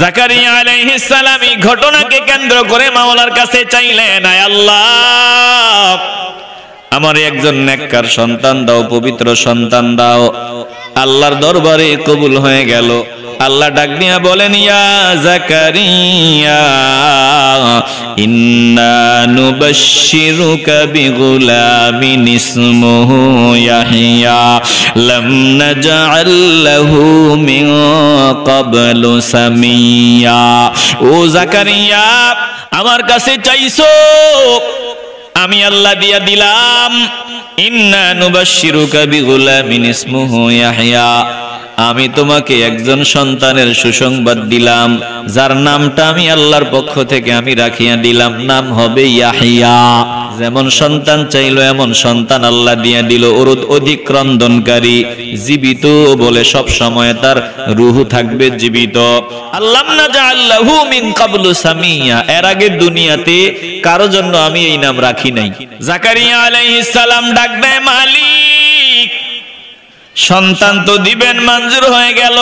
জাকারিয়া আলাইহিস সালাম এই ঘটনাকে কেন্দ্র করে মাওলার কাছে চাইলেন, আয় আল্লাহ, আমার একজন নেককার সন্তান দাও, পবিত্র সন্তান দাও। আল্লাহর দরবারে কবুল হয়ে গেল। আল্লাহ ডাক দিয়া বলেন, ইয়া জাকারিয়া ইন্না নুবাশশিরুকা বিগুলামিন ইসমুহু ইয়াহইয়া লাম নাজআল লাহু মিন ক্বাবলু সামিয়া। ও জাকারিয়া, আমার কাছে চাইছো, আমি আল্লাহ দিয়া দিলাম। ইন্না নুবাশশিরুকা বিগুলামিন ইসমুহু ইয়াহইয়া, আমি তোমাকে একজন সন্তানের সুসংবাদ দিলাম, যার নামটা আমি আল্লাহর পক্ষ থেকে আমি রাখিয়া দিলাম, নাম হবে ইয়াহইয়া। যেমন সন্তান চাইলো এমন সন্তান আল্লাহ দিয়া দিল, অধিক ক্রন্দনকারী, জীবিত বলে সব সময় তার রূহ থাকবে জীবিত। আল্লাহ নাজআল লাহু মিন ক্বাবলু সামিয়া, এর আগে দুনিয়াতে কারো জন্য আমি এই নাম রাখি নাই। জাকারিয়া আলাইহিস সালাম ডাক দেয়, মালিক, সন্তান তো দিবেন, মঞ্জুর হয়ে গেল।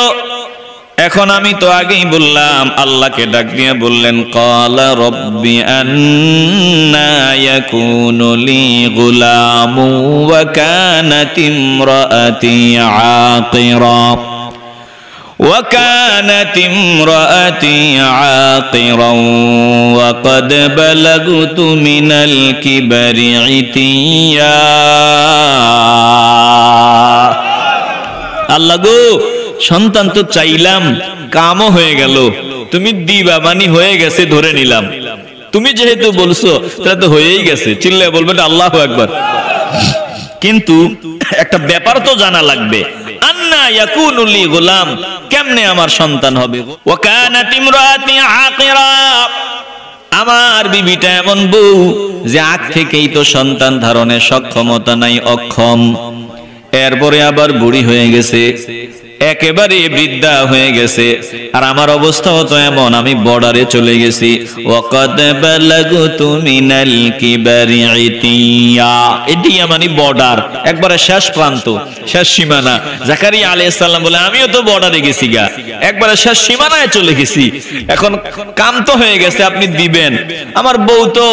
এখন আমি তো আগেই বললাম, আল্লাহকে ডাক দিয়ে বললেন, ক্বালা রাব্বি আন্না ইয়াকুনু লি গুলামু ওয়া কানাত ইমরাআতি আকিরা وكانت امرأتي عاقرا وقد بلغت من الكبر عتيا। আল্লাহ গো, সন্তান তো চাইলাম, কামও হয়ে গেল, তুমি দিবা মানি হয়ে গেছে, ধরে নিলাম। তুমি যেহেতু বলছো তাহলে তো হয়েই গেছে, চিল্লায় বলবেন আল্লাহু আকবার। কিন্তু একটা ব্যাপার তো জানা লাগবে, আন্না ইয়াকুনু লি গুলাম, কেমনে আমার সন্তান হবে? ওয়া কানাত ইমরাতি আকিরা, আমার বিবিটা এমন বউ যে আগ থেকেই তো সন্তান ধারণের সক্ষমতা নাই, অক্ষম। এরপরে আবার বুড়ি হয়ে গেছে, একেবারে বৃদ্ধা হয়ে গেছে। আর আমার অবস্থাও তো এমন, আমি বর্ডারে চলে গেছি। ওয়াকাদ বালাগতু মিনাল কিবারি ইতিয়া, ইতিয়া মানে বর্ডার, একবারে শেষ প্রান্ত, শেষ সীমানা। জাকারিয়া আলাইহিস সালাম বলে, আমিও তো বর্ডারে গেছি গা, একবারে শেষ সীমানায় চলে গেছি। এখন কাম তো হয়ে গেছে, আপনি দিবেন। আমার বউ তো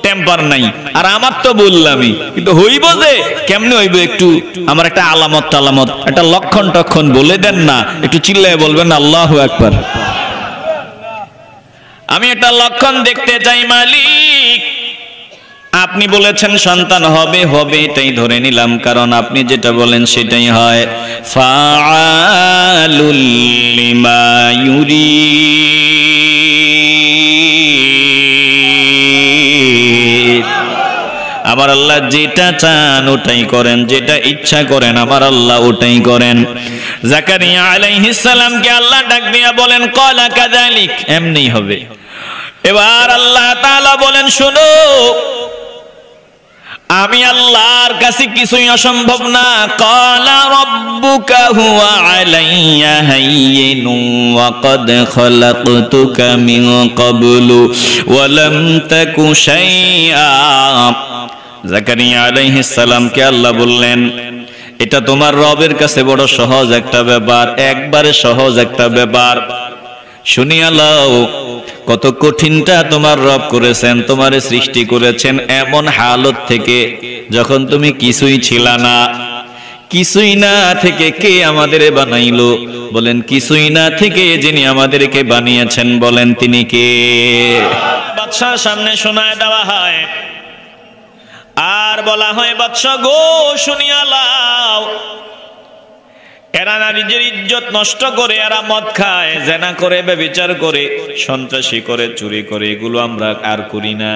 টেম্পার নাই, আর আমার তো বললামই, কিন্তু হইব যে কেমনে হইব, একটু আমার একটা আলামত টালামত, একটা লক্ষণ টক্ষণ বলে দেন না, একটু চিল্লায় বলবেন আল্লাহু আকবার। আমি একটা লক্ষণ দেখতে চাই মালিক। আপনি বলেছেন সন্তান হবে, হবে এটাই ধরে নিলাম, কারণ আপনি যেটা বলেন সেটাই হয়। ফাআলুল লিমা ইউরিদ, আমার আল্লাহ যেটা চান ওটাই করেন, যেটা ইচ্ছা করেন আমার আল্লাহ ওটাই করেন। জাকারিয়া আলাইহিস সালামকে আল্লাহ ডাক দিয়া বলেন, ক্বালা কাযালিক, এমনি হবে। এবার আল্লাহ তাআলা বলেন, শোনো, আমি আল্লাহর কাছে কিছুই অসম্ভব না। ক্বালা রাব্বুকা হুয়া আলাইয়া হাইয়িনু ওয়া ক্বাদ খালাকতুকা মিন ক্বাবলু ওয়া লাম তাকু শাইআ। জাকারিয়া আলাইহিস সালামকে আল্লাহ বললেন, এটা তোমার রবের কাছে বড় সহজ একটা ব্যাপার, একবারে সহজ একটা ব্যাপার। শুনিয়া লও, কত কঠিনটা তোমার রব করেছেন, তোমারে সৃষ্টি করেছেন এমন হালত থেকে যখন তুমি কিছুই ছিলা না। কিছুই না থেকে কে আমাদের বানাইলো? বলেন কিছুই না থেকে যিনি আমাদেরকে বানিয়েছেন, বলেন তিনি কে? বাদশার সামনে শোনায় দেওয়া হয়, আর বলা হয়, বাদশা গো, শুনিয়া লও, এরা নারীদের ইজ্জত নষ্ট করে, এরা মদ খায়, জেনা করে, ব্যভিচার করে, সন্ত্রাসী করে, চুরি করে, এগুলো আমরা আর করি না।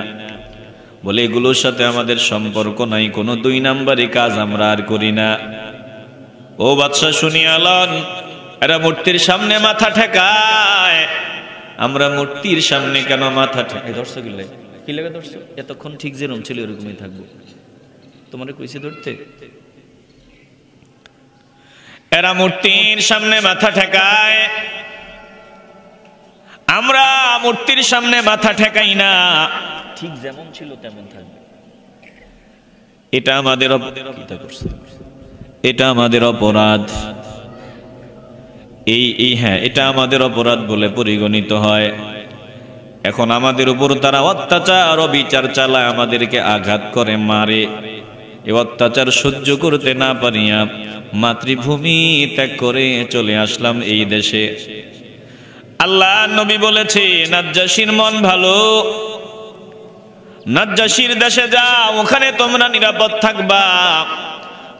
বলে এগুলোর সাথে আমাদের সম্পর্ক নাই, কোনো 2 নাম্বারি কাজ আমরা আর করি না। ও বাদশা শুনিয়া লন, এরা মূর্তির সামনে মাথা ঠেকায়, আমরা মূর্তির সামনে কেন মাথা ঠেকাই? ধরছো কি লাগে? কি লাগে ধরছো? এতক্ষণ ঠিক যেরকম ছিল এরকমই থাকবো, তোমারে কইছে ধরতে। এরা মূর্তির সামনে মাথা ঠেকায়, আমরা মূর্তির সামনে মাথা ঠেকাই না, ঠিক যেমন ছিল তেমন থাকবে। এটা আমাদের এটা আমাদের অপরাধ, হ্যাঁ, এটা আমাদের অপরাধ বলে পরিগণিত হয়। এখন আমাদের উপর তারা অত্যাচার ও বিচার চালায়, আমাদেরকে আঘাত করে, মারে। এই অত্যাচার সহ্য করতে না পারিয়া মাতৃভূমি ত্যাগ করে চলে আসলাম এই দেশে। আল্লাহ নবী বলেছে, নাজ্জাশীর মন ভালো, নাজ্জাশীর দেশে যাও, ওখানে তোমরা নিরাপদ থাকবা।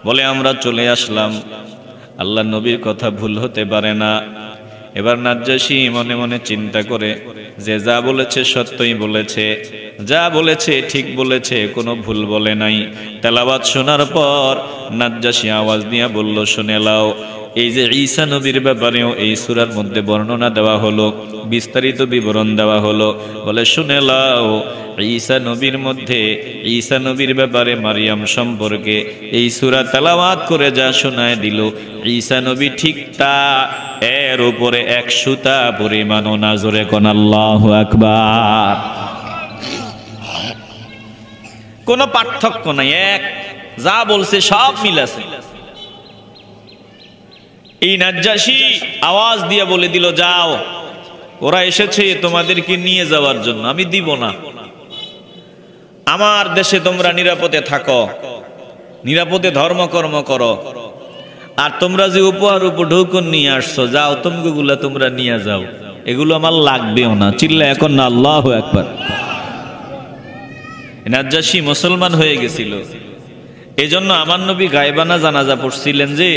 বলে আমরা চলে আসলাম। আল্লাহ নবীর কথা ভুল হতে পারে না। এবার নাজ্জাশী মনে মনে চিন্তা করে যে যা বলেছে সত্যই বলেছে, যা বলেছে ঠিক বলেছে, কোনো ভুল বলে নাই। তেলাওয়াত শোনার পর নাজ্জাশী আওয়াজ দিয়ে বলল, শুনে লাও, এই যে ঈসা নবীর ব্যাপারেও এই সূরার মধ্যে বর্ণনা দেওয়া হলো, বিস্তারিত বিবরণ দেওয়া হলো। বলে শুনে লাও, ঈসা নবীর মধ্যে, ঈসা নবীর ব্যাপারে, মারিয়াম সম্পর্কে এই সূরা তেলাওয়াত করে যা শোনায় দিল, ঈসা নবী ঠিক তা এর উপরে 1 সুতা পরিমাণও না। জোরে কোন আল্লাহু আকবার। কোনো পার্থক্য নাই, এক যা বলছে সব মিল আছে। এই নাজ্জাশী আওয়াজ দিয়ে বলে দিল, যাও, ওরা এসেছে তোমাদেরকে নিয়ে যাওয়ার জন্য, আমি দিব না। আমার দেশে তোমরা নিরাপদে থাকো, নিরাপদে ধর্মকর্ম করো। আর তোমরা যে উপহার উপঢৌকন নিয়ে আসছো, যাও, তোমরা তোমরা নিয়ে যাও, এগুলো আমার লাগবেও না। চিল্লা এখন না আল্লাহু আকবার। নাজ্জাশী মুসলমান হয়ে গেছিল। এজন্য আমার নবী গায়বানা জানাজা পড়ছিলেন। যে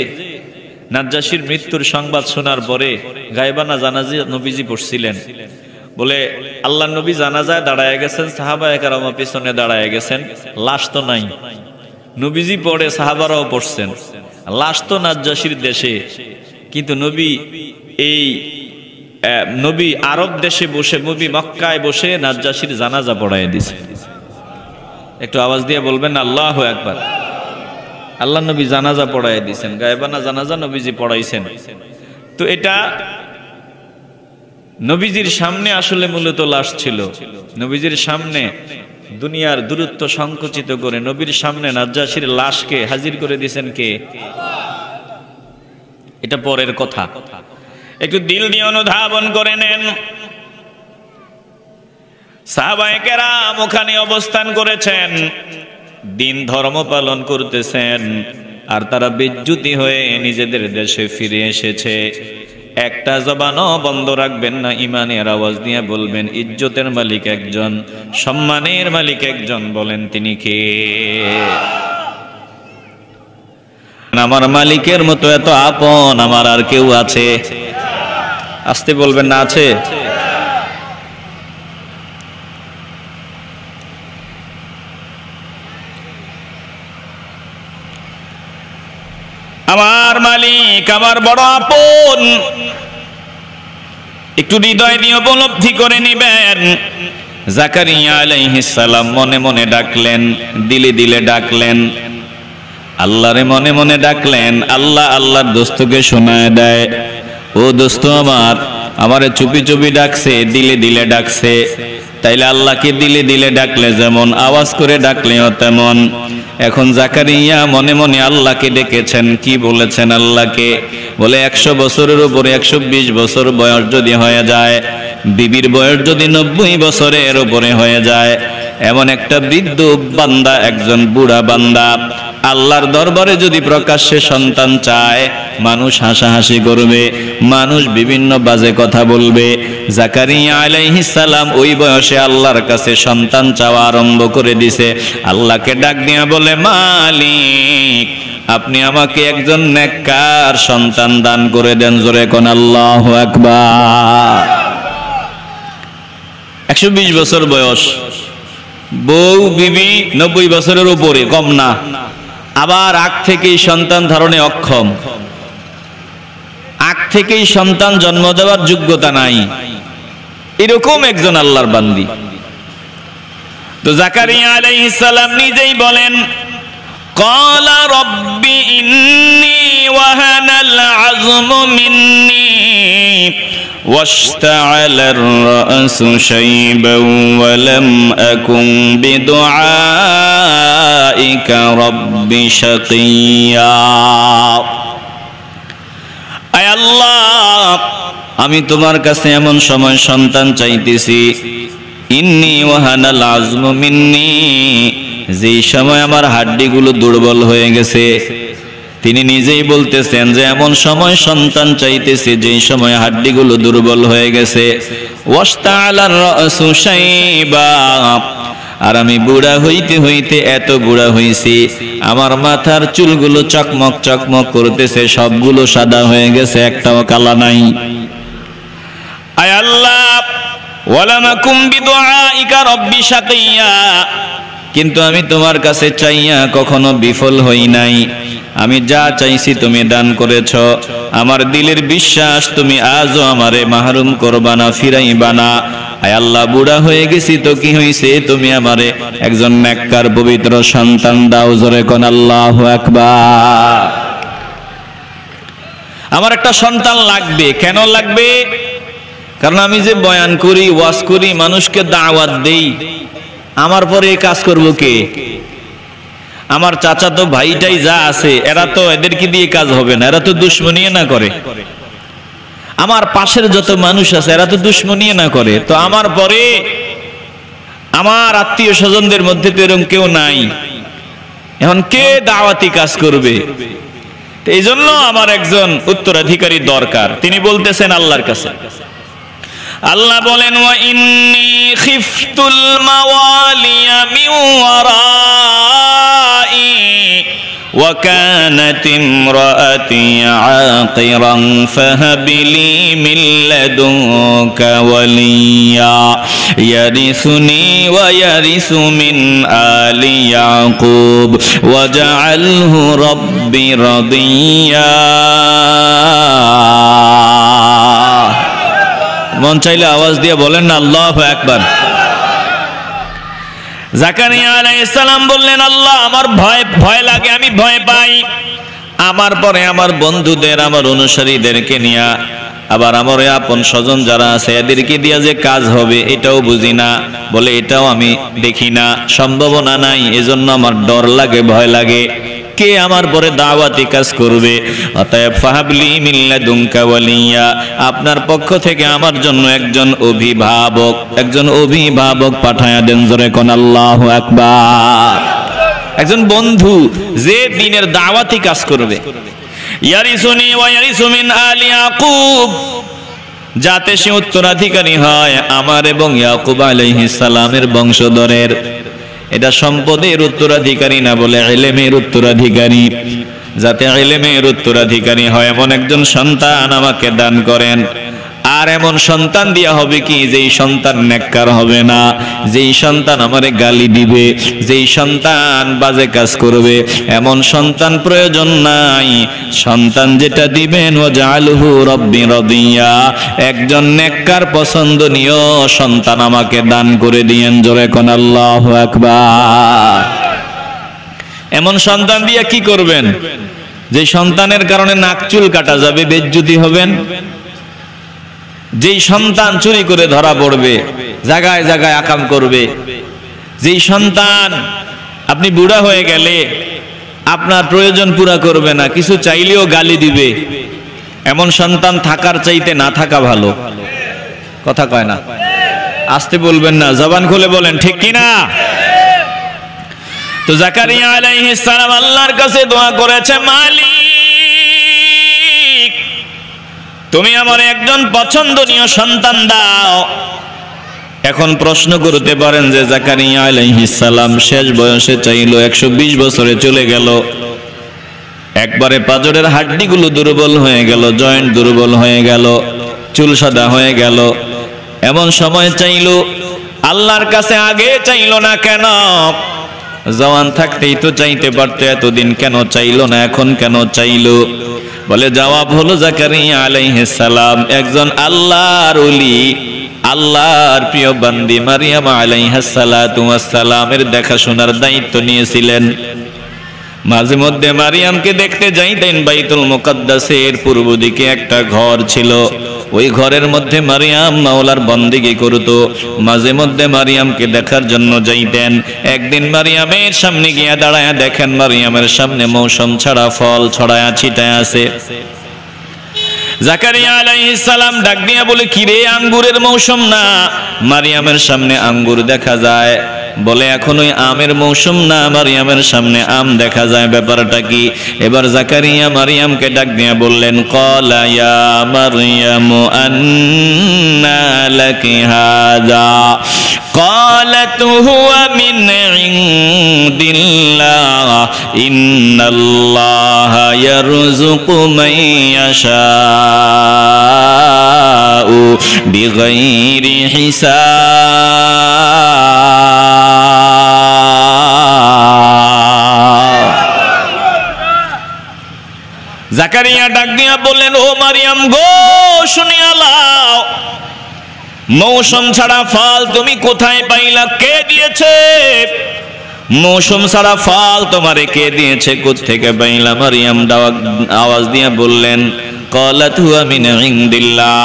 নাজ্জাশীর মৃত্যুর সংবাদ শোনার পরে গায়বানা জানাজা নবীজি পড়ছিলেন। বলে আল্লাহ নবী জানাজায় দাঁড়ায় গেছেন, সাহাবায়ে কেরাম পিছনে দাঁড়ায় গেছেন, লাশ তো নাই। নবীজি পড়ে, সাহাবারাও পড়ছেন। লাশ তো নাজ্জাশীর দেশে, কিন্তু নবী আরব দেশে বসে, নবী মক্কায় বসে নাজ্জাশীর জানাজা পড়ায় দিছে। একটু আওয়াজ দিয়ে বলবেন আল্লাহু আকবার। আল্লাহ নবী জানাজা পড়ায় দিছেন, গায়বানা জানাজা নবীজি পড়াইছেন। তো এটা নবীজির সামনে আসলে মূলত লাশ ছিল। নবীজির সামনে দুনিয়ার দূরত্ব সংকুচিত করে নবীর সামনে নাজ্জাশীর লাশকে হাজির করে দিয়েছেন কে? এটা পরের কথা, একটু দিল দিয়ে অনুধাবন করে নেন। সাহাবায়ে কেরাম ওখানে অবস্থান করেছেন, দিন ধর্ম পালন করতেছেন, আর তারা বিচ্যুতি হয়ে নিজেদের দেশে ফিরে এসেছে। একটা জবানও বন্ধ রাখবেন না, ইমানের আওয়াজ দিয়ে বলবেন, ইজ্জতের মালিক একজন, সম্মানের মালিক একজন। বলেন তিনি কে? আমার মালিকের মতো এত আপন আমার আর কেউ আছে? আসতে বলবেন না, আছে? আমার মালিক আমার বড় আপন। একটু হৃদয় দিয়ে উপলব্ধি করে নিবেন। জাকারিয়া আলাইহিস সালাম মনে মনে ডাকলেন, দিলে দিলে ডাকলেন, আল্লাহরে মনে মনে ডাকলেন। আল্লাহ আল্লাহর দোস্তকে শোনায় দেয়, ও দোস্ত আমার, আমারে চুপি চুপি ডাকছে, দিলে দিলে ডাকছে। তাইলে আল্লাহকে দিলে দিলে ডাকলে যেমন, আওয়াজ করে ডাকলেও তেমন। এখন জাকারিয়া মনে মনে আল্লাহকে ডেকেছেন। কি বলেছেন আল্লাহকে? বলে 100 বছরের উপরে 120 বছর বয়স যদি হয়ে যায়, বিবির বয়স যদি 90 বছরের উপরে হয়ে যায়, এমন একটা বৃদ্ধ বান্দা, একজন বুড়া বান্দা আল্লাহর দরবারে যদি প্রকাশ্যে সন্তান চায়, মানুষ হাসাহাসি করবে, মানুষ বিভিন্ন বাজে কথা বলবে। জাকারিয়া আলাইহিস সালাম ওই বয়সে আল্লাহর কাছে সন্তান চাওয়া আরম্ভ করে দিছে। আল্লাহকে ডাক দিয়া বলে, মালিক আপনি আমাকে একজন নেককার সন্তান দান করে দেন। জোরে কোন আল্লাহু আকবার। 120 বছর বয়স, বউ বিবি 90 বছরের উপরে, কম না। আবার আগ থেকেই সন্তান ধারণে অক্ষম, আগ থেকেই সন্তান জন্ম দেওয়ার যোগ্যতা নাই, এরকম একজন আল্লাহর বান্দি। তো জাকারিয়া আলাইহিস সালাম নিজেই বলেন, ক্বালা রাব্বি ইন্নী ওয়াহানাল আযমু মিন্নী واشتعل الرأس شيبا ولم أكن بدعائك رب شقيا। আয় আল্লাহ, আমি তোমার কাছে এমন সময় সন্তান চাইতেছি, ইন্নী ওয়াহানাল আজমু মিন্নি, যেই সময় আমার হাড্ডিগুলো দুর্বল হয়ে গেছে। তিনি নিজেই বলতেছেন যে এমন সময় সন্তান চাইতেছে যেই সময় হাড্ডিগুলো দুর্বল হয়ে গেছে। ওয়াস্তাআলার রাসু শাইবা, আর আমি বুড়া হইতে হইতে এত বুড়া হইছি, আমার মাথার চুলগুলো চকমক চকমক করতেছে, সবগুলো সাদা হয়ে গেছে, একটাও কালা নাই। আয় আল্লাহ, ওয়ালামাকুম বিদুআইকা রাব্বি শাকিয়া, কিন্তু আমি তোমার কাছে চাইয়া কখনো বিফল হই নাই। আমি যা চাইছি তুমি দান করেছ। আমার দিলের বিশ্বাস, তুমি আজও আমারে মাহরুম করবা না, ফিরাইবা না। আয় আল্লাহ, বুড়া হয়ে গেছি তো কি হইছে, তুমি আমারে একজন নেককার পবিত্র সন্তান দাও। জোরে কোন আল্লাহু আকবার। আমার একটা সন্তান লাগবে। কেন লাগবে? কারণ আমি যে বয়ান করি, ওয়াজ করি, মানুষকে দাওয়াত দেই, আমার পরে এই কাজ করব কে? আমার চাচা তো ভাইটাই যা আছে, এরা তো, এদেরকে দিয়ে কাজ হবে না, এরা তো দুশ্মনী না করে। আমার পাশের যত মানুষ আছে এরা তো দুশ্মনী না করে, তো আমার পরে আমার আত্মীয় স্বজনদের মধ্যে তো এরকম কেউ নাই, এখন কে দাওয়াতি কাজ করবে? এই জন্য আমার একজন উত্তরাধিকারী দরকার। তিনি বলতেছেন আল্লাহর কাছে। আল্লাহ বলেন, ওয়া ইন্নী খিফতুল মাওয়ালিয়া মিন ওয়ারাই ওয়া কানাত ইমরাতি আকিরান ফাহাবলি মিন লাদুনকা ওয়ালিয়া ইয়ারিসুনি ওয়া ইয়ারিসু মিন আলি ইয়াকুব ওয়াজআলহু রাব্বি রাদিয়া। মন চাইলে আওয়াজ দিয়ে বলেন না আল্লাহু আকবার। জাকারিয়া আলাইহিস সালাম বললেন, আল্লাহ, আমার ভয় লাগে, আমি ভয় পাই। আমার পরে আমার বন্ধুদের, আমার অনুসারীদেরকে নিয়ে, আবার আমার আপন স্বজন যারা আছে এদেরকে দিয়ে যে কাজ হবে এটাও বুঝি না, বলে এটাও আমি দেখি না, সম্ভাবনা নাই, এজন্য আমার ডর লাগে, ভয় লাগে। কে আমার পরে দাওয়াতি কাজ করবে? অতএব ফাহাবলি মিন লাদুনকা ওয়ালিয়া, আপনার পক্ষ থেকে আমার জন্য একজন অভিভাবক পাঠায়া দেন। জোরে কোন আল্লাহু আকবার। একজন বন্ধু যে দ্বীনের দাওয়াতি কাজ করবে। ইয়ারিসুনি ওয়া ইয়ারিসু মিন আলি ইয়াকুব, যাতে সে উত্তরাধিকারী হয় আমার এবং ইয়াকুব আলাইহিস সালামের বংশধরের। এটা সম্পদের উত্তরাধিকারী না, বলে ইলমের উত্তরাধিকারী। যাতে ইলমের উত্তরাধিকারী হয় এমন একজন সন্তান আমাকে দান করেন। আর এমন সন্তান দিয়া হবে কি, যেই সন্তান নেককার হবে না, যেই সন্তান আমারে গালি দিবে, যেই সন্তান বাজে কাজ করবে, এমন সন্তান প্রয়োজন নাই। সন্তান যেটা দিবেন, ওয়াজআলহু রাব্বি রাদিয়া, একজন নেককার পছন্দনীয় সন্তান আমাকে দান করে দিয়েন। জোরে কোন আল্লাহু আকবার। এমন সন্তান দিয়া কি করবেন? যে সন্তানের কারণে নাক চুল কাটা যাবে, বেজ্জতি হবেন। যেই সন্তান চুরি করে ধরা পড়বে, জায়গায় জায়গায় আকাম করবে। যেই সন্তান আপনি বুড়া হয়ে গেলে আপনার প্রয়োজন পুরা করবে না, কিছু চাইলেও গালি দিবে, এমন সন্তান থাকার চাইতে না থাকা ভালো। কথা কয় না? আসতে বলবেন না, জবান খুলে বলেন ঠিক কিনা? তো জাকারিয়া আলাইহিস সালাম আল্লাহর কাছে দোয়া করেছে, মালিক, তুমি আমার একজন পছন্দনীয় সন্তান দাও। এখন প্রশ্ন করতে পারেন যে জাকারিয়া আলাইহিস সালাম শেষ বয়সে চাইলো, 120 বছরে চলে গেল, একবারে পাজরের হাড্ডিগুলো দুর্বল হয়ে গেল, জয়েন্ট দুর্বল হয়ে গেল, চুল সাদা হয়ে গেল, এমন সময় চাইলো, আল্লাহর কাছে আগে চাইলো না কেন? জওয়ান থাকতেই তো চাইতে পারতো, এতদিন কেন চাইলো না, এখন কেন চাইলো? বলে জবাব হলো, জাকারিয়া আলাইহিস সালাম একজন আল্লাহর ওলি, আল্লাহর প্রিয় বান্দি মারিয়াম আলাইহাস সালাতু ওয়াস সালামের দেখাশোনার দায়িত্ব নিয়েছিলেন। মাঝে মধ্যে মারিয়ামকে দেখতে যাইতেন। বাইতুল মুকাদ্দাসের পূর্ব দিকে একটা ঘর ছিল, ওই ঘরের মধ্যে মারিয়াম মাওলার বন্দেগী করত। মাঝে মধ্যে মারিয়ামকে দেখার জন্য যাইতেন। একদিন মারিয়ামের সামনে গিয়া দাঁড়ায়া দেখেন মারিয়ামের সামনে মৌসুম ছাড়া ফল ছড়ায়া ছিটায় আছে। জাকারিয়া আলাইহিস সালাম ডাক দিয়া বলে, কি রে, আঙ্গুরের মৌসুম না? মারিয়ামের সামনে আঙ্গুর দেখা যায়। বলে, এখন ওই আমের মৌসুম না, মারিয়ামের সামনে আম দেখা যায়, ব্যাপারটা কি? এবার জাকারিয়া মারিয়ামকে ডাক দিয়া বললেন, ক্বালা ইয়া মারইয়ামু আন্না লাকি হাযা قالت هو من عند الله إن الله يرزق من يشاء بغير حساب জাকারিয়া ডাক দিয়া বললেন, ও মারিয়াম গো, শুনিয়া লাও, মৌসুম ছাড়া ফল তুমি কোথায় পাইলা? কে দিয়েছে? মৌসুম ছাড়া ফল তোমারে কে দিয়েছে? কোত্থেকে পাইলা? মারিয়াম আওয়াজ দিয়া বললেন, ক্বালাত হুয়া মিন ইনদিল্লাহ,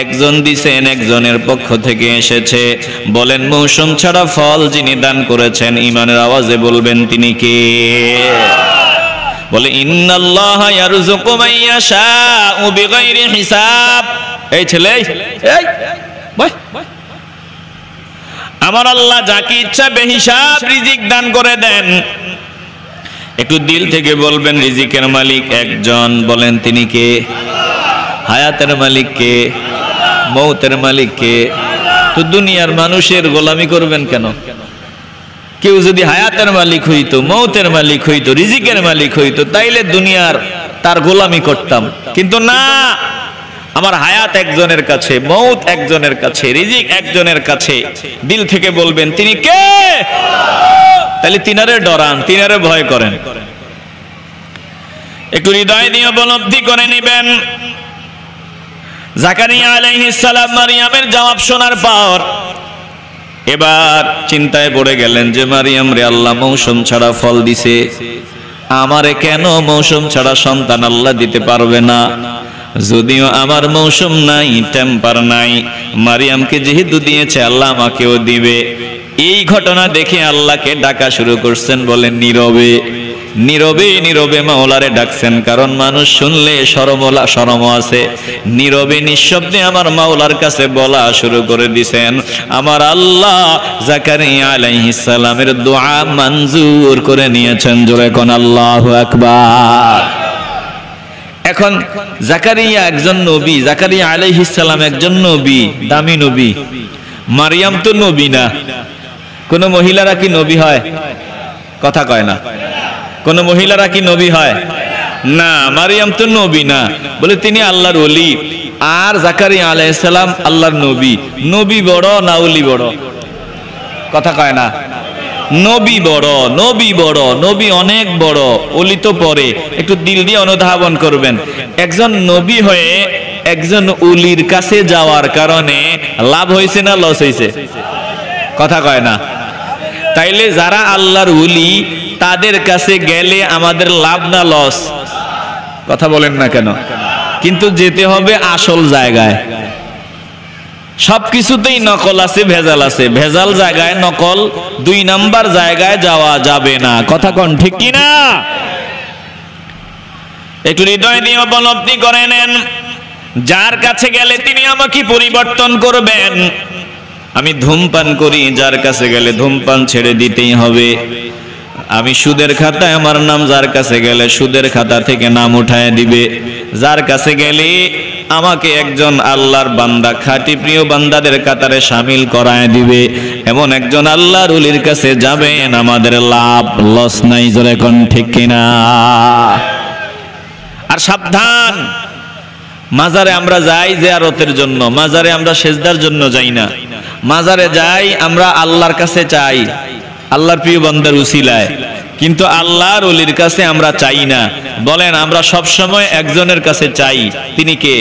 একজন দিছেন, একজনের পক্ষ থেকে এসেছে। বলেন, মৌসুম ছাড়া ফল যিনি দান করেছেন, ঈমানের আওয়াজে বলবেন তিনি কে? বলে, ইন্নাল্লাহা ইয়ারযুকু মান ইয়াশাউ বিগাইরি হিসাব। এই ছেলে, এই আমার আল্লাহ যাকে ইচ্ছা বেহিসাব রিজিক দান করে দেন। একটু দিল থেকে বলবেন, রিজিকের মালিক একজন। বলেন, তিনি কে? হায়াতের মালিক কে? মৌতের মালিক কে? তো দুনিয়ার মানুষের গোলামি করবেন কেন? কেউ যদি হায়াতের মালিক হইতো, মৌতের মালিক হইতো, রিজিকের মালিক হইতো, তাইলে দুনিয়ার তার গোলামি করতাম। কিন্তু না, আমার হায়াত একজনের কাছে, মৌত একজনের কাছে, রিজিক একজনের কাছে। দিল থেকে বলবেন, তিনি কে? তাহলে তিনারে ডরান, তিনারে ভয় করেন। একটু হৃদয় দিয়ে উপলব্ধি করে নেবেন। জাকারিয়া আলাইহিস সালাম মারিয়ামের জবাব শোনার পর এবার চিন্তায় পড়ে গেলেন যে, মারিয়াম রে, আল্লাহ মৌসুম ছাড়া ফল দিছে, আমারে কেন মৌসুম ছাড়া সন্তান আল্লাহ দিতে পারবে না? যদিও আমার মৌসুম নাই, টেম্পার নাই, মারিয়ামকে যেহেতু দিয়েছে, আল্লাহ আমাকেও দিবে। এই ঘটনা দেখে আল্লাহকে ডাকা শুরু করছেন। বলেন, নীরবে নীরবে নীরবে মাওলারে ডাকছেন, কারণ মানুষ শুনলে শরম আছে। নীরবে নিঃশব্দে আমার মাওলার কাছে বলা শুরু করে দিছেন। আমার আল্লাহ জাকারিয়া আলাইহিস সালামের দোয়া মঞ্জুর করে নিয়েছেন। জোরে কোন আল্লাহু আকবার। এখন জাকারিয়া একজন নবী, জাকারিয়া আলাইহিস সালাম একজন নবী, দামি নবী। মারিয়াম তো নবী না। কোন মহিলারা কি নবী হয়? কথা কয় না। কোন মহিলারা কি নবী হয়? না, মারিয়াম তো নবী না। বলে, তিনি আল্লাহর ওলি, আর জাকারিয়া আলাইহিস সালাম আল্লাহর নবী। নবী বড় না ওলি বড়? কথা কয় না। নবী বড়, নবী বড়, নবী অনেক বড়, ওলি তো পরে। একটু দিল দিয়ে অনুধাবন করবেন। একজন নবী হয়ে একজন ওলির কাছে যাওয়ার কারণে লাভ হয়েছে না লস হয়েছে? কথা কয় না। তাইলে যারা আল্লাহর ওলি, তাদের কাছে গেলে আমাদের লাভ না লস? কথা বলেন না কেন? কিন্তু যেতে হবে আসল জায়গায়। সবকিছুতেই নকল আছে, ভেজাল আছে। ভেজাল জায়গায় নকল, 2 নাম্বার জায়গায় যাওয়া যাবে না। কথা কোন ঠিক কিনা? একটু হৃদয় দিয়ে উপলব্ধি করে নেন, যার কাছে গেলে তিনি আমাকে পরিবর্তন করবেন। আমি ধূমপান করি, যার কাছে গেলে ধূমপান ছেড়ে দিতেই হবে। আমি সুদের খাতায় আমার নাম, যার কাছে গেলে সুদের খাতা থেকে নাম উঠায় দিবে। যার কাছে গেলে আমাকে একজন আল্লাহর বান্দা, খাঁটি প্রিয় বান্দাদের কাতারে শামিল করায় দিবে, এমন একজন আল্লাহর ওলির কাছে যাবেন, আমাদের লাভ, লস নাই। জোরে কোন ঠিক কিনা? আর সাবধান, মাজারে আমরা যাই জিয়ারতের জন্য, মাজারে আমরা সেজদার জন্য যাই না। মাজারে যাই আমরা আল্লাহর কাছে চাই, আল্লাহর প্রিয় বান্দার উসিলায়, কিন্তু আল্লাহর ওলির কাছে আমরা চাই না। বলেন, আমরা সব সময় একজনের কাছে চাই। তিনি কে?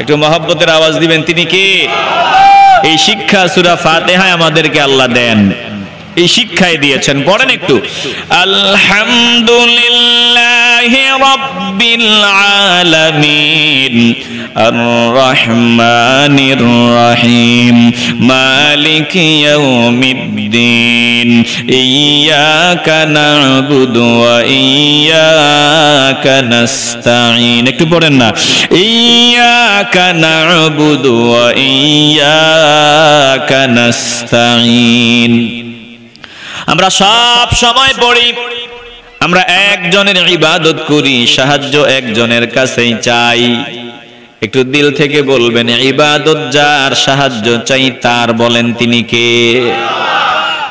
একটু মহব্বতের আওয়াজ দিবেন, তিনি কে? এই শিক্ষা সূরা ফাতিহায় আমাদেরকে আল্লাহ দেন। এই শিক্ষাই দিয়েছেন। পড়েন একটু, আলহামদুলিল্লাহি রাব্বিল আলামিন আর রহমানির রহিম মালিকি ইয়াউমিদ্দিন ইয়্যাকা না'বুদু ওয়া ইয়্যাকা নাস্তাঈন। একটু পড়েন না, ইয়্যাকা না'বুদু ওয়া ইয়্যাকা নাস্তাঈন। আমরা সব সময় পড়ি, আমরা একজনের ইবাদত করি, সাহায্য একজনের কাছেই চাই। একটু দিল থেকে বলবেন, ইবাদত যার, সাহায্য চাই তার, বলেন তিনি কে?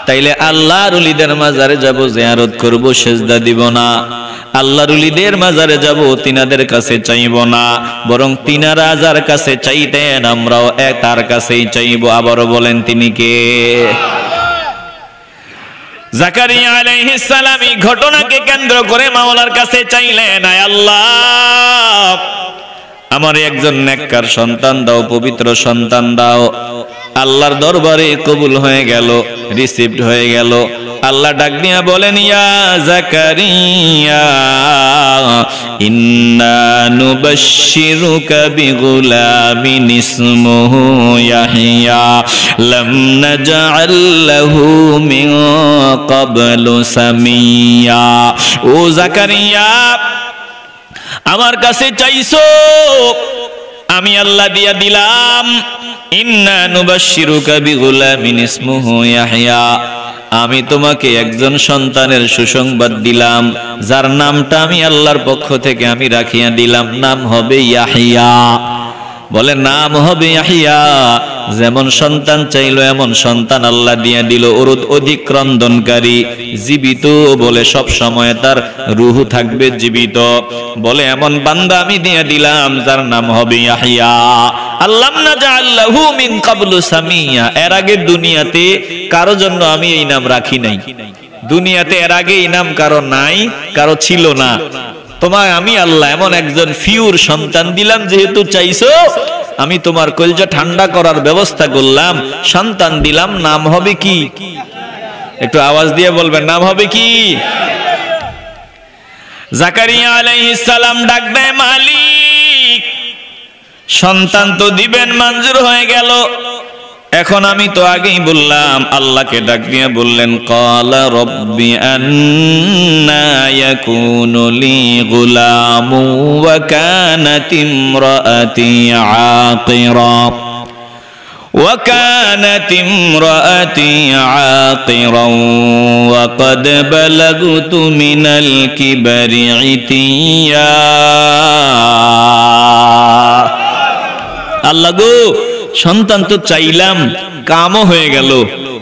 তাইলে আল্লাহর ওলিদের মাজারে যাব, জিয়ারত করব, সেজদা দিব না। আল্লাহর ওলিদের মাজারে যাব, তিনাদের কাছে চাইব না, বরং তিনারা যার কাছে চাইতেন আমরাও তার কাছেই চাইব। আবারও বলেন তিনি কে? জাকারিয়া আলাইহিস সালাম এই ঘটনাকে কেন্দ্র করে মাওলার কাছে চাইলেন, আয় আল্লাহ, আমার একজন নেককার সন্তান দাও, পবিত্র সন্তান দাও। আল্লাহর দরবারে কবুল হয়ে গেল, রিসিভড হয়ে গেল। আল্লাহ ডাক দিয়া বলেন, ইয়া জাকারিয়া ইন্না নুবাশশিরুকা বিগুলামিন ইসমুহু ইয়াহইয়া লাম নাজআল লাহু মিন ক্বাবলু সামিয়া। ও জাকারিয়া, আমার কাছে চাইছো, আমি আল্লাহ দিয়া দিলাম। ইন্না নুবাশশিরুকা বিগুলামিন ইসমুহু ইয়াহইয়া, আমি তোমাকে একজন সন্তানের সুসংবাদ দিলাম, যার নামটা আমি আল্লাহর পক্ষ থেকে আমি রাখিয়া দিলাম, নাম হবে ইয়াহইয়া। বলে নাম হবে ইয়াহইয়া। যেমন সন্তান চাইলো এমন সন্তান আল্লাহ দিয়া দিল, অধিক ক্রন্দনকারী, জীবিত, বলে সব সময় তার রূহ থাকবে জীবিত, বলে এমন বান্দা আমি দিয়া দিলাম যার নাম হবে ইয়াহইয়া। আল্লাম নাজআল লাহু মিন ক্বাবলু সামিয়া, এর আগে দুনিয়াতে কারো জন্য আমি এই নাম রাখি নাই। দুনিয়াতে এর আগে এই নাম কারো নাই, কারো ছিল না। তোমায় আমি আল্লাহ এমন একজন ফিউর সন্তান দিলাম, যেহেতু চাইছো আমি তোমার কলজা ঠান্ডা করার ব্যবস্থা করলাম, সন্তান দিলাম, নাম হবে কি? একটু আওয়াজ দিয়ে বলবেন, নাম হবে কি? জাকারিয়া আলাইহিস সালাম ডাক দেয়, মালিক, সন্তান তো দিবেন, মঞ্জুর হয়ে গেল। এখন আমি তো আগেই বললাম, আল্লাহকে ডাক দিয়ে বললেন, ক্বালা রাব্বি আন্না ইয়াকুনু লি গুলামু ওয়া কানাত ইমরাআতি আকিরা وكانت امرأتي عاقرا وقد بلغت من الكبر عتيا। আল্লাহ গো, সন্তান তো চাইলাম, কামও হয়ে গেল,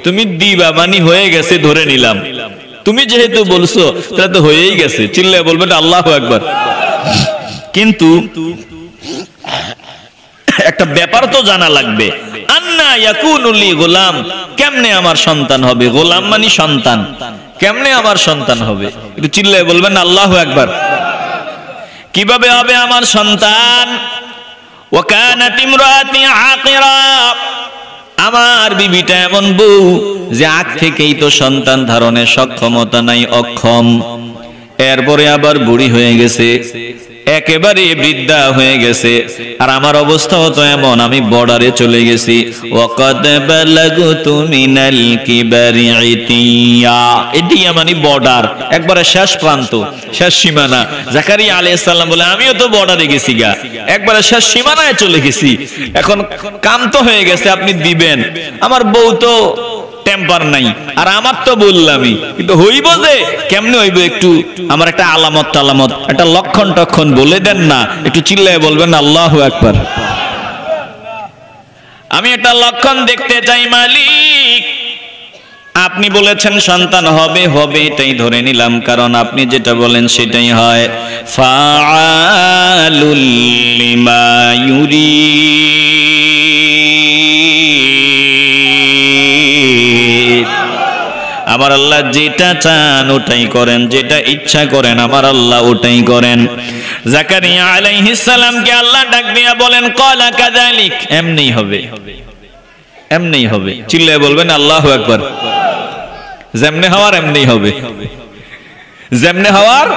তুমি দিবা মানি হয়ে গেছে, ধরে নিলাম। তুমি যেহেতু বলছো তাহলে তো হয়েই গেছে, চিল্লায় বলবেন আল্লাহু আকবার। কিন্তু একটা ব্যাপার তো জানা লাগবে, আন্না ইয়াকুনু লি গোলাম, কেমনে আমার সন্তান হবে? গোলাম মানে সন্তান, কেমনে আমার সন্তান হবে? একটু চিল্লায় বলবেন আল্লাহু আকবার। কিভাবে হবে আমার সন্তান? ওয়া কানাত ইমরাআতি আকিরা, আমার বিবিটা এমন বউ যে আগ থেকেই তো সন্তান ধারণের সক্ষমতা নাই, অক্ষম। এরপরে আবার বুড়ি হয়ে গেছে, একেবারে বৃদ্ধা হয়ে গেছে। আর আমার অবস্থাও তো এমন, আমি বর্ডারে চলে গেছি। ওয়াকাদ বালাগতু মিনাল কিবারি ইতিয়া, ইতিয়া মানে বর্ডার, একবারে শেষ প্রান্ত, শেষ সীমানা। জাকারিয়া আলাইহিস সালাম বলে, আমিও তো বর্ডারে গেছি গা, একবারে শেষ সীমানায় চলে গেছি। এখন কাম তো হয়ে গেছে, আপনি দিবেন। আমার বউ তো টেম্পার নাই, আর আমার তো বললামই, কিন্তু হইব যে কেমনে হইব? একটু আমার একটা আলামত একটা লক্ষণ টক্ষণ বলে দেন না, একটু চিল্লায় বলবেন আল্লাহু আকবার। আমি একটা লক্ষণ দেখতে চাই মালিক। আপনি বলেছেন সন্তান হবে, হবে এটাই ধরে নিলাম, কারণ আপনি যেটা বলেন সেটাই হয়। ফাআলুল লিমা ইউরিদ, আমার আল্লাহ যেটা চান ওটাই করেন, যেটা ইচ্ছা করেন আমার আল্লাহ ওটাই করেন। জাকারিয়া আলাইহিস সালামকে আল্লাহ ডাক দিয়া বলেন, ক্বালা কাযালিক, এমনিই হবে, এমনিই হবে। চিল্লায় বলবেন আল্লাহু আকবার। যেমনে হওয়ার এমনি হবে, যেমনে হওয়ার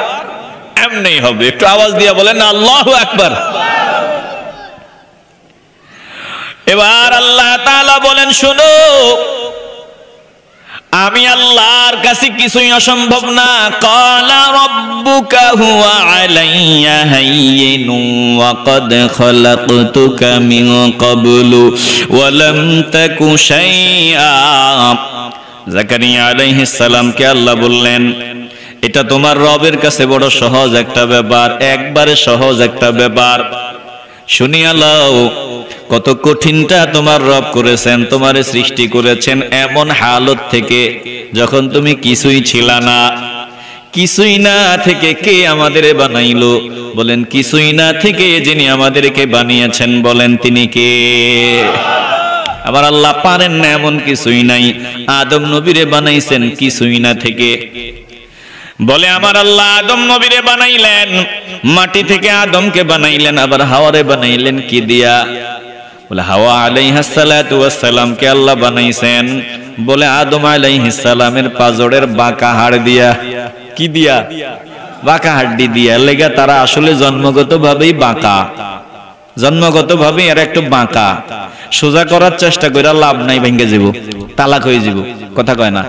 এমনি হবে। একটু আওয়াজ দিয়ে বলেন না আল্লাহু আকবার। এবার আল্লাহ তাআলা বলেন, শোনো, আমি আল্লাহর কাছে কিছুই অসম্ভব না। ক্বালা রাব্বুকা হুয়া আলাইয়া হাইয়িনুন ওয়া ক্বাদ খালাকতুকা মিন ক্বাবলু ওয়া লাম তাকু শাইআ। জাকারিয়া আলাইহিস সালামকে আল্লাহ বললেন, এটা তোমার রবের কাছে বড় সহজ একটা ব্যাপার, একবারে সহজ একটা ব্যাপার। শুনিয়া লও, কত কঠিনটা তোমার রব করেছেন, তোমারে সৃষ্টি করেছেন এমন হালত থেকে যখন তুমি কিছুই ছিলা না। কিছুই না থেকে কে আমাদের বানাইলো? বলেন কিছুই না থেকে যিনি আমাদেরকে বানিয়েছেন, বলেন তিনি কে? আবার আল্লাহ পারেন না এমন কিছুই নাই। আদম নবীরে বানাইছেন কিছুই না থেকে। বলে আমার আল্লাহ আদম নবীরে বানাইলেন মাটি থেকে, আদমকে বানাইলেন, আবার হাওয়ারে বানাইলেন কি দিয়া? বলে হাওয়া আলাইহিস সালাতু ওয়াস সালামকে আল্লাহ বানাইছেন বলে আদম আলাইহিস সালামের পাজরের বাঁকা হাড় দিয়া। কি দিয়া? বাঁকা হাড্ডি দিয়া। লেগা তারা আসলে জন্মগতভাবেই বাঁকা, জন্মগতভাবেই এর একটু বাঁকা। সোজা করার চেষ্টা করে লাভ নাই, ভেঙে যাব, তালাক হয়ে যাব। কথা কয় না?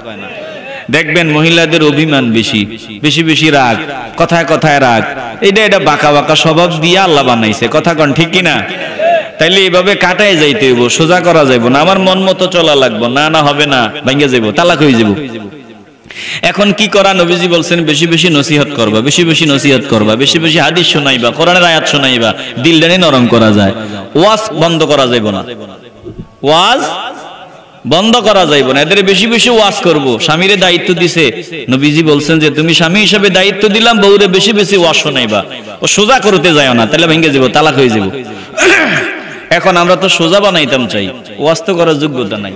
দেখবেন মহিলাদের অভিমান বেশি, বেশি বেশি রাগ, কথায় কথায় রাগ। এটা বাঁকা বাঁকা স্বভাব দিয়ে আল্লাহ বানাইছে। কথা কন ঠিক কিনা? তাইলে এইভাবে কাটায় যাইতে হইব, সোজা করা যাইব না। আমার মন মতো চলা লাগবো না, না হবে না, ভেঙে যাব, তালাক হয়ে যাব। এখন কি করা? নবীজি বলছেন বেশি বেশি নসিহত করবা, বেশি বেশি নসিহত করবা, বেশি বেশি হাদিস শোনাইবা, কোরআনের আয়াত শোনাইবা, দিলদানি নরম করা যায়। ওয়াজ বন্ধ করা যাইব না, ওয়াজ বন্ধ করা যাইব না। এদের বেশি বেশি ওয়াজ করব। স্বামীরে দায়িত্ব দিছে, নবীজি বলছেন যে তুমি স্বামী হিসেবে দায়িত্ব দিলাম, বউরে বেশি বেশি ওয়াজ শোনাইবা। ও সোজা করতে যায় না, তাহলে ভেঙে যাব, তালাক হয়ে যাব। এখন আমরা তো সোজা বানাইতাম চাই, ওয়াজ তো করার যোগ্যতা নাই।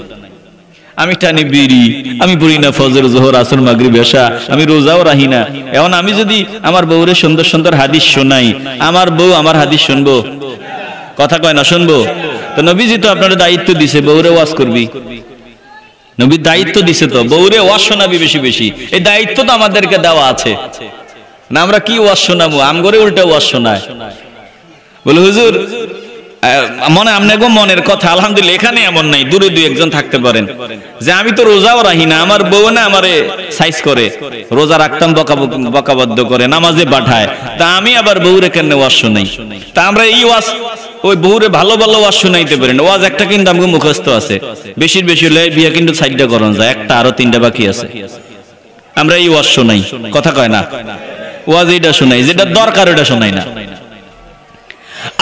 আমি টানি বিড়ি, আমি পড়ি না ফজর জোহর আসর মাগরিব এশা, আমি রোজাও রাখি না। এখন আমি যদি আমার বউরে সুন্দর সুন্দর হাদিস শোনাই, আমার বউ আমার হাদিস শুনবো? কথা কয় না, শুনবো? তো নবীজি তো আপনার দায়িত্ব দিছে, বউরে ওয়াজ করবি। নবীর দায়িত্ব দিছে তো বউরে ওয়াজ শোনাবি বেশি বেশি। এই দায়িত্ব তো আমাদেরকে দেওয়া আছে না। আমরা কি ওয়াজ শোনাবো? আমগরে উল্টা ওয়াজ শোনায়। বলে হুজুর মনে আপনাকে মনের কথা, আলহামদুলিল্লাহ এখানে এমন নাই, দূরে দুই একজন থাকতে পারেন যে আমি তো রোজাও রাখি না, আমার বউ না আমারে সাইজ করে, রোজা রাখতাম বকাবদ্ধ করে, নামাজে পাঠায়, তা আমি আবার বউরে কেন ওয়াজ শোনাই? তা আমরা এই ওয়াজ ওই বউরে ভালো ভালো ওয়াজ শোনাইতে পারেন। ওয়াজ একটা কিন্তু আমাকে মুখস্থ আছে, বেশির বেশি হলে বিয়ে কিন্তু 4টা করণ যায়, একটা আরো 3টা বাকি আছে। আমরা এই ওয়াজ শোনাই। কথা কয় না? ওয়াজ এইটা শোনাই, যেটা দরকার ওটা শোনাই না।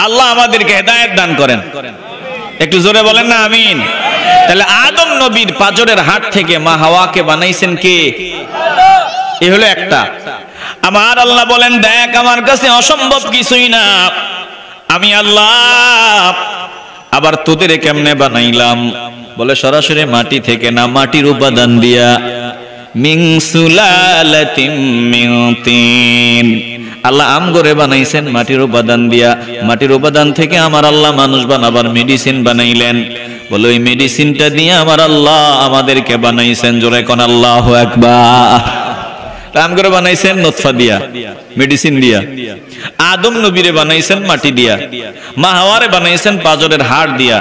আল্লাহ আমাদেরকে হেদায়েত দান করেন। একটু জোরে বলেন না আমিন। তাহলে আদম নবীর পাজরের হাট থেকে মা হাওয়াকে বানাইছেন কে? এই হলো একটা। আমার আল্লাহ বলেন, দেখ আমার কাছে অসম্ভব কিছুই না, আমি আল্লাহ। আবার তোদের কেমনে বানাইলাম? বলে সরাসরি মাটি থেকে না, মাটির উপাদান দিয়া। মিন সুলালাতিম মিন তিন, আল্লাহ আমগরে বানাইছেন মাটির উপাদান দিয়া। মাটির উপাদান থেকে আমার আল্লাহ মানুষ বানাবার মেডিসিন বানাইলেন। বলে ওই মেডিসিনটা দিয়ে আমার আল্লাহ আমাদেরকে বানাইছেন। জোরে কোন আল্লাহু আকবার। আমগরে বানাইছেন নুতফা দিয়া, মেডিসিন দিয়া। আদম নবীরে বানাইছেন মাটি দিয়া, মা হাওয়ারে বানাইছেন পাজরের হাড় দিয়া।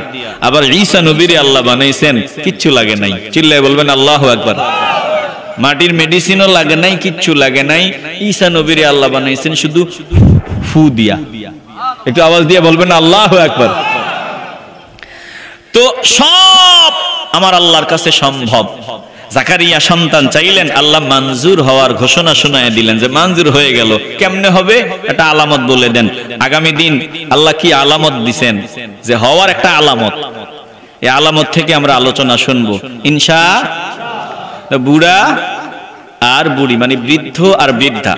আবার ঈসা নবীরে আল্লাহ বানাইছেন কিচ্ছু লাগে নাই। চিল্লায় বলবেন আল্লাহু আকবার। মাটির মেডিসিনও লাগে নাই, কিচ্ছু লাগে নাই। ঈসা নবীরে আল্লাহ বানাইছেন শুধু ফু দিয়া। একটু আওয়াজ দিয়ে বলবেন আল্লাহু আকবার। তো সব আমার আল্লাহর কাছে সম্ভব। জাকারিয়া সন্তান চাইলেন, আল্লাহ মঞ্জুর হওয়ার ঘোষণা শোনায় দিলেন যে মঞ্জুর হয়ে গেল। কেমনে হবে? একটা আলামত বলে দেন। আগামী দিন আল্লাহ কি আলামত দিবেন যে হওয়ার একটা আলামত, এই আলামত থেকে আমরা আলোচনা শুনবো ইনশাআল্লাহ। বুড়া আর বুড়ি মানে বৃদ্ধ আর বৃদ্ধা,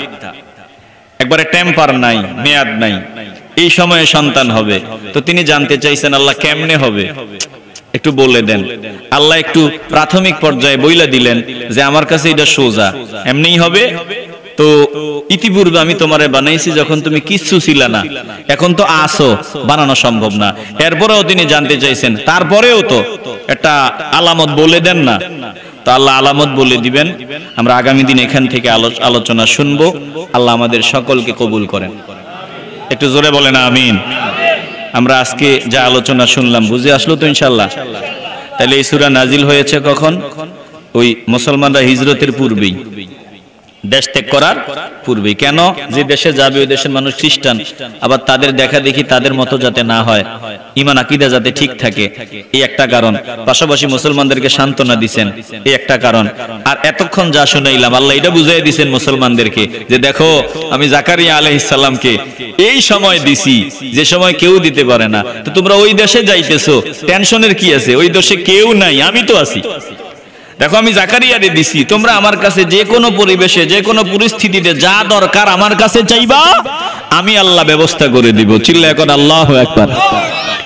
একবারে টেম্পার নাই, মেয়াদ নাই, এই সময়ে সন্তান হবে। তো তিনি জানতে চাইছেন আল্লাহ কেমনে হবে, একটু বলে দেন। আল্লাহ একটু প্রাথমিক পর্যায়ে বইলা দিলেন যে আমার কাছে এটা সোজা, এমনিই হবে। তো ইতিপূর্বে আমি তোমারে বানাইছি যখন তুমি কিচ্ছু ছিল না, এখন তো আসো, বানানো সম্ভব না। এরপরেও তিনি জানতে চাইছেন তারপরেও তো একটা আলামত বলে দেন না। তো আল্লাহ আলামত বলে দিবেন, আমরা আগামী দিন এখান থেকে আলোচনা শুনবো। আল্লাহ আমাদের সকলকে কবুল করেন। একটু জোরে বলেন আমিন। আমরা আজকে যা আলোচনা শুনলাম বুঝে আসলো তো ইনশাআল্লাহ? তাহলে এই সূরা নাজিল হয়েছে কখন? ওই মুসলমানরা হিজরতের পূর্বেই, দেশ ত্যাগ করার পূর্বে। কেন? যে দেশে যাবে ওই দেশের মানুষ খ্রিস্টান, আবার তাদের দেখা দেখি তাদের মতো যাতে না হয়, ঈমান আকীদা যাতে ঠিক থাকে, এই একটা কারণ। পাশাপাশি মুসলমানদেরকে সান্ত্বনা দিবেন, এই একটা কারণ। আর এতক্ষণ যা শুনাইলাম আল্লাহ এটা বুঝাই দিবেন মুসলমানদেরকে যে দেখো আমি জাকারিয়া আলাইহিস সালামকে এই সময় দিছি যে সময় কেউ দিতে পারে না। তো তোমরা ওই দেশে যাইতেছো, টেনশনের কি আছে? ওই দেশে কেউ নাই, আমি তো আছি। দেখো আমি জাকারিয়ারে দিছি, তোমরা আমার কাছে যে কোনো পরিবেশে যে কোনো পরিস্থিতিতে যা দরকার আমার কাছে চাইবা, আমি আল্লাহ ব্যবস্থা করে দিব। চিল্লায় এখন আল্লাহু আকবার।